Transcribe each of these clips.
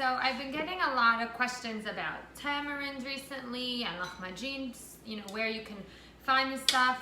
So I've been getting a lot of questions about tamarind recently and Lachmagene, where you can find the stuff.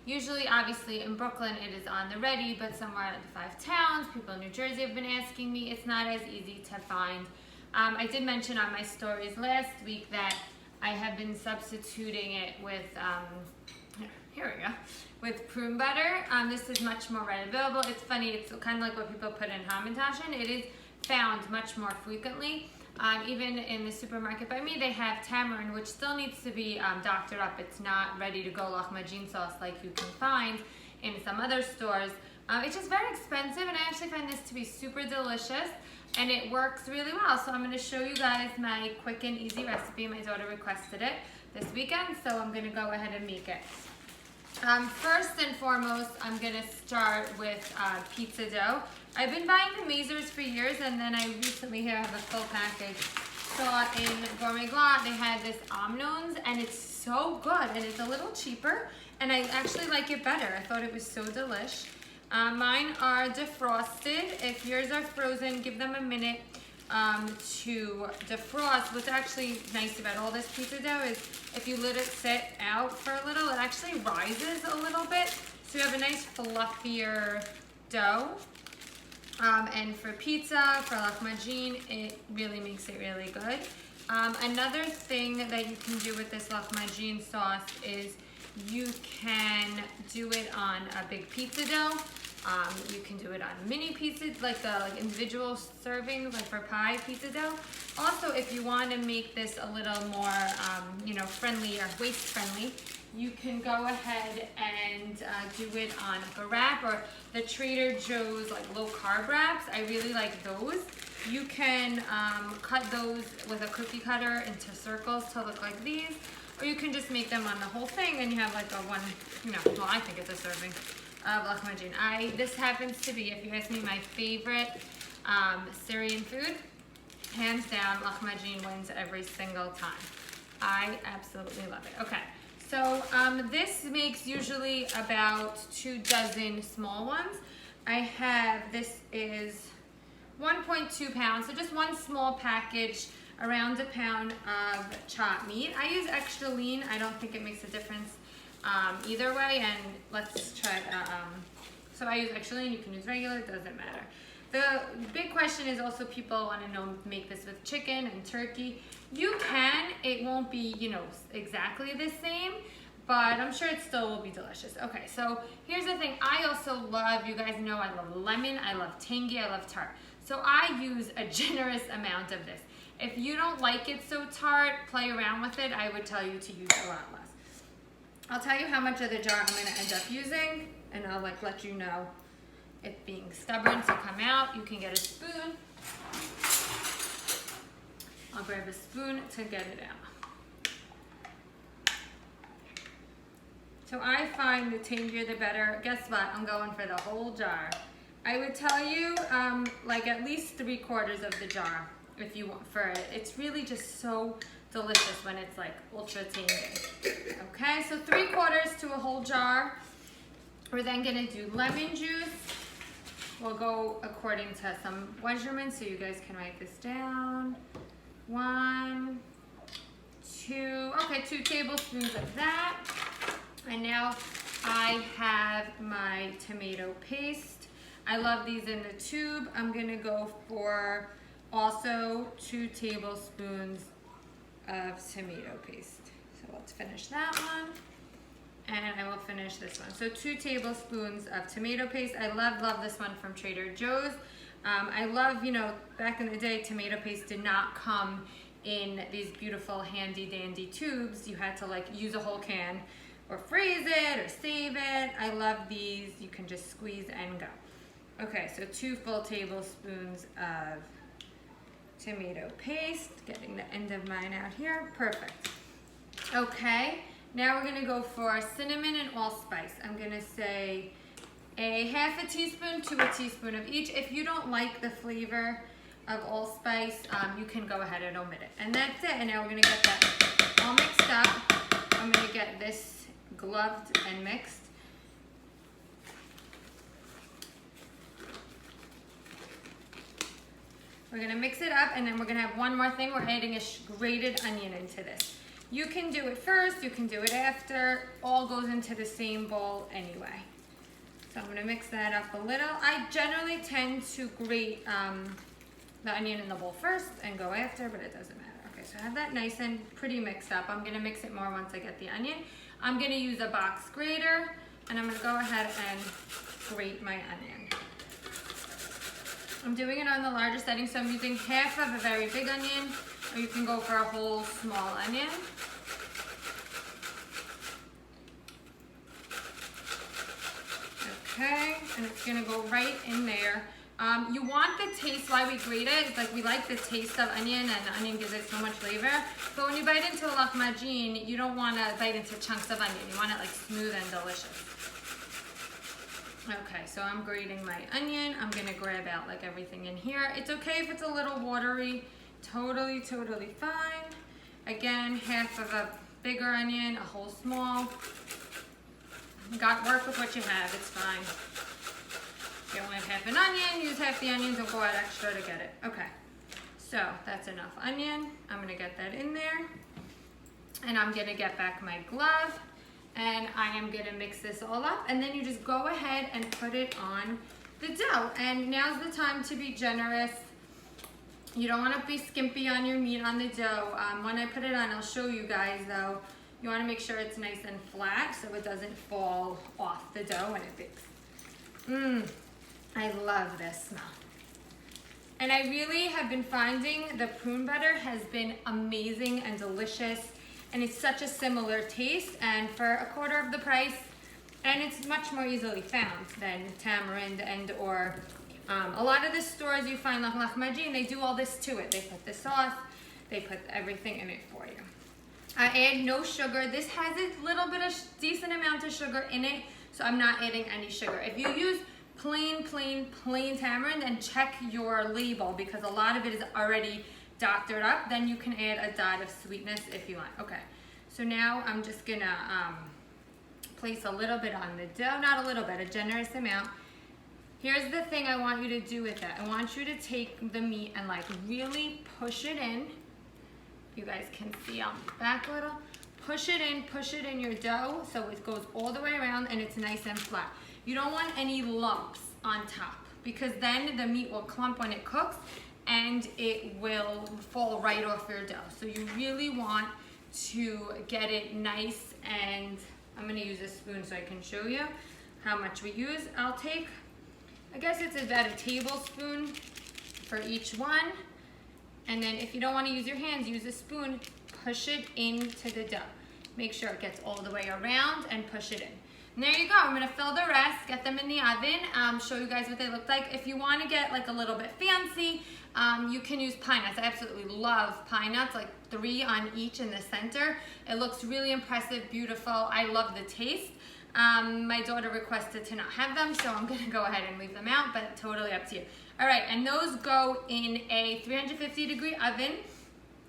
Usually, obviously, in Brooklyn, it is on the ready, but somewhere in the 5 towns, people in New Jersey have been asking me. It's not as easy to find. I did mention on my stories last week that I have been substituting it with, here we go, with prune butter. This is much more readily available. It's funny, it's kind of like what people put in hamantaschen. It is found much more frequently. Even in the supermarket by me, they have tamarind, which still needs to be doctored up. It's not ready to go Lachmagene sauce like you can find in some other stores. It's just very expensive, and I actually find this to be super delicious, and it works really well. So I'm going to show you guys my quick and easy recipe. My daughter requested it this weekend, so I'm going to go ahead and make it. First and foremost, I'm going to start with pizza dough. I've been buying the Mazers for years, and then I recently here have a full package. Saw in Gourmet Glatt they had this Omnons, and it's so good, and it's a little cheaper, and I actually like it better. I thought it was so delish. Mine are defrosted. If yours are frozen, give them a minute to defrost. What's actually nice about all this pizza dough is if you let it sit out for a little, it actually rises a little bit, so you have a nice fluffier dough. And for pizza, for Lachmagene, it really makes it really good. Another thing that you can do with this Lachmagene sauce is you can do it on a big pizza dough. You can do it on mini pizzas, like individual servings, like for pie pizza dough. Also, if you want to make this a little more, friendly or waist friendly, you can go ahead and do it on like a wrap, or the Trader Joe's like low carb wraps. I really like those. You can cut those with a cookie cutter into circles to look like these, or you can just make them on the whole thing, and you have like a one, well, I think it's a serving of Lachmagene. This happens to be, if you ask me, my favorite Syrian food. Hands down, Lachmagene wins every single time. I absolutely love it. Okay. So this makes usually about 2 dozen small ones. This is 1.2 pounds, so just one small package, around a pound of chopped meat. I use extra lean. I don't think it makes a difference either way, and let's try, so I use extra lean, you can use regular, it doesn't matter. The big question is also people want to know, make this with chicken and turkey. You can, it won't be, exactly the same, but I'm sure it still will be delicious. Okay, so here's the thing. I also love, you guys know I love lemon, I love tangy, I love tart. So I use a generous amount of this. If you don't like it so tart, play around with it. I would tell you to use a lot less. I'll tell you how much of the jar I'm going to end up using, and I'll let you know it being stubborn to come out. You can get a spoon. I'll grab a spoon to get it out. So I find the tangier the better. Guess what? I'm going for the whole jar. I would tell you at least 3/4 of the jar if you want for it. It's really just so delicious when it's like ultra tangy. Okay, so 3/4 to a whole jar. We're then gonna do lemon juice. We'll go according to some measurements so you guys can write this down. 1, 2, okay, 2 tablespoons of that. And now I have my tomato paste. I love these in the tube. I'm gonna go for also 2 tablespoons of tomato paste. So let's finish that one. And I will finish this one. So 2 tablespoons of tomato paste. I love this one from Trader Joe's. I love, back in the day, tomato paste did not come in these beautiful handy dandy tubes. You had to use a whole can or freeze it or save it. I love these. You can just squeeze and go. Okay, so 2 full tablespoons of tomato paste. Getting the end of mine out here. Perfect. Okay, now we're gonna go for cinnamon and allspice. I'm gonna say a 1/2 teaspoon to a teaspoon of each. If you don't like the flavor of allspice, you can go ahead and omit it. And that's it. And now we're gonna get that all mixed up. I'm gonna get this gloved and mixed. We're gonna mix it up, and then we're gonna have one more thing. We're adding a grated onion into this. You can do it first, you can do it after. All goes into the same bowl anyway. So I'm gonna mix that up a little. I generally tend to grate the onion in the bowl first and go after, but it doesn't matter. Okay, so I have that nice and pretty mixed up. I'm gonna mix it more once I get the onion. I'm gonna use a box grater, and I'm gonna go ahead and grate my onion. I'm doing it on the larger setting, so I'm using half of a very big onion, or you can go for a whole small onion. Okay, and it's gonna go right in there. You want the taste, why we grate it, it's like we like the taste of onion, and the onion gives it so much flavor. But when you bite into a Lachmagene, you don't want to bite into chunks of onion. You want it like smooth and delicious. Okay, so I'm grating my onion. I'm gonna grab out like everything in here. It's okay if it's a little watery. Totally, totally fine. Again, half of a bigger onion, a whole small. Work with what you have, it's fine. If you only have half an onion, use half the onion, don't go out extra to get it. Okay, so that's enough onion. I'm gonna get that in there. And I'm gonna get back my glove. And I am gonna mix this all up, and then you just go ahead and put it on the dough. And now's the time to be generous. You don't wanna be skimpy on your meat on the dough. When I put it on, I'll show you guys though. You wanna make sure it's nice and flat so it doesn't fall off the dough when it bakes. I love this smell. And I really have been finding the prune butter has been amazing and delicious. And it's such a similar taste, and for a quarter of the price, and it's much more easily found than tamarind or a lot of the stores you find like Lachmagene, they do all this to it. They put the sauce, they put everything in it for you. I add no sugar. This has a little bit of decent amount of sugar in it, so I'm not adding any sugar. If you use plain tamarind, and check your label because a lot of it is already doctored up, then you can add a dot of sweetness if you want. Okay, so now I'm just gonna place a little bit on the dough, not a little bit, a generous amount. Here's the thing I want you to do with that. I want you to take the meat and like really push it in. You guys can see on the back a little. Push it in your dough so it goes all the way around and it's nice and flat. You don't want any lumps on top because then the meat will clump when it cooks and it will fall right off your dough. So you really want to get it nice, and I'm gonna use a spoon so I can show you how much we use. I'll take, I guess it's about a tablespoon for each one. And then if you don't wanna use your hands, use a spoon, push it into the dough. Make sure it gets all the way around and push it in. And there you go, I'm gonna fill the rest, get them in the oven, show you guys what they look like. If you wanna get like a little bit fancy, you can use pine nuts. I absolutely love pine nuts, like 3 on each in the center. It looks really impressive, beautiful. I love the taste. My daughter requested to not have them, so I'm gonna go ahead and leave them out, but totally up to you. All right, and those go in a 350-degree oven.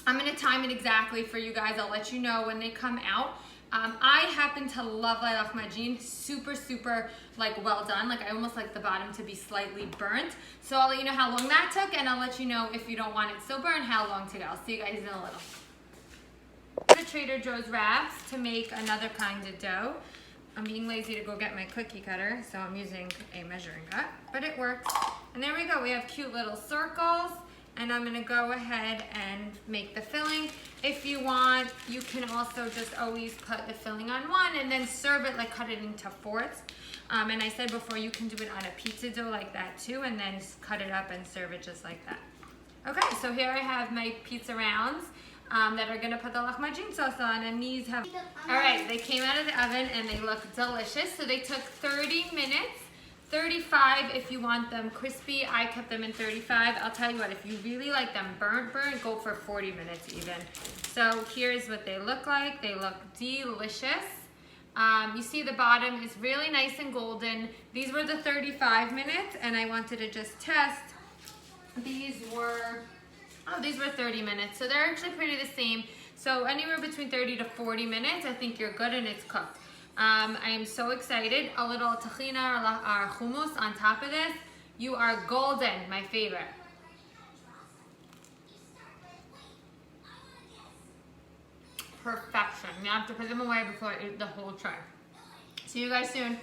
I'm gonna time it exactly for you guys. I'll let you know when they come out. I happen to love Lachmagene, super like well done. Like I almost like the bottom to be slightly burnt. So I'll let you know how long that took, and I'll let you know if you don't want it so burnt, how long to go. I'll see you guys in a little. The Trader Joe's wraps to make another kind of dough. I'm being lazy to go get my cookie cutter, so I'm using a measuring cup, but it works. And there we go, we have cute little circles. And I'm gonna go ahead and make the filling. If you want, you can also just always put the filling on one and then serve it, like cut it into fourths. And I said before, you can do it on a pizza dough like that too, and then cut it up and serve it just like that. Okay, so here I have my pizza rounds that are gonna put the Lachmagene sauce on, and these have, all right, they came out of the oven and they look delicious. So they took 30 minutes. 35 if you want them crispy. I kept them in 35. I'll tell you what, if you really like them burnt, go for 40 minutes even. So here's what they look like. They look delicious. You see the bottom is really nice and golden. These were the 35 minutes, and I wanted to just test. These were 30 minutes. So they're actually pretty the same. So anywhere between 30 to 40 minutes, I think you're good and it's cooked. I am so excited. A little tahina or hummus on top of this. You are golden, my favorite. perfection. You have to put them away before I eat the whole tray. See you guys soon.